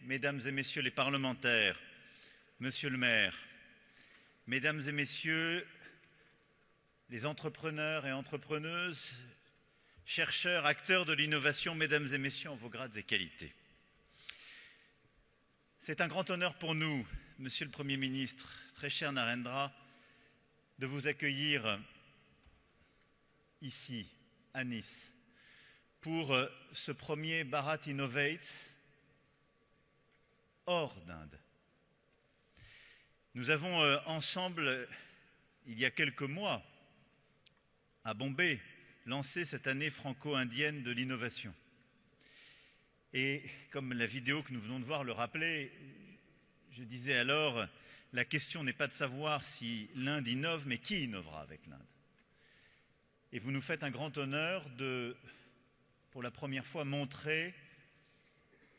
Mesdames et Messieurs les parlementaires, Monsieur le maire, Mesdames et Messieurs les entrepreneurs et entrepreneuses, chercheurs, acteurs de l'innovation, Mesdames et Messieurs en vos grades et qualités. C'est un grand honneur pour nous, Monsieur le Premier ministre, très cher Narendra, de vous accueillir ici, à Nice, pour ce premier Bharat Innovate hors d'Inde. Nous avons ensemble, il y a quelques mois, à Bombay, lancé cette année franco-indienne de l'innovation. Et comme la vidéo que nous venons de voir le rappelait, je disais alors, la question n'est pas de savoir si l'Inde innove, mais qui innovera avec l'Inde. Et vous nous faites un grand honneur de, pour la première fois, montrer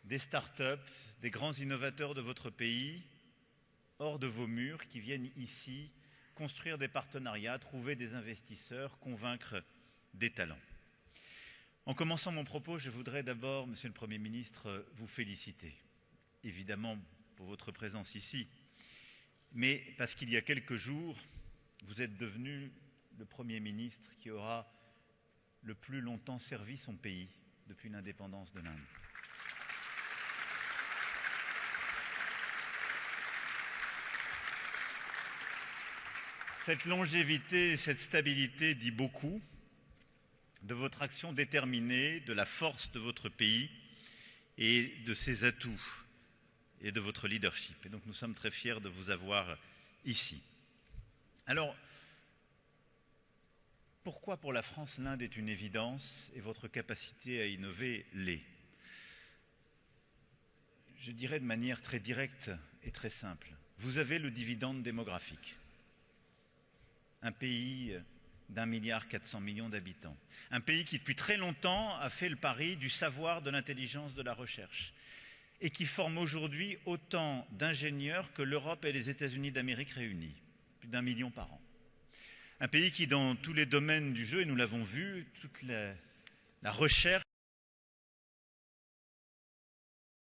des start-up, des grands innovateurs de votre pays, hors de vos murs, qui viennent ici construire des partenariats, trouver des investisseurs, convaincre des talents. En commençant mon propos, je voudrais d'abord, Monsieur le Premier ministre, vous féliciter, évidemment pour votre présence ici, mais parce qu'il y a quelques jours, vous êtes devenu le Premier ministre qui aura le plus longtemps servi son pays depuis l'indépendance de l'Inde. Cette longévité, cette stabilité dit beaucoup de votre action déterminée, de la force de votre pays et de ses atouts et de votre leadership. Et donc nous sommes très fiers de vous avoir ici. Alors, pourquoi pour la France l'Inde est une évidence et votre capacité à innover l'est? Je dirais de manière très directe et très simple. Vous avez le dividende démographique. Un pays d'1,4 milliard d'habitants. Un pays qui depuis très longtemps a fait le pari du savoir, de l'intelligence, de la recherche et qui forme aujourd'hui autant d'ingénieurs que l'Europe et les États-Unis d'Amérique réunis, plus d'1 million par an. Un pays qui, dans tous les domaines du jeu, et nous l'avons vu, toute la recherche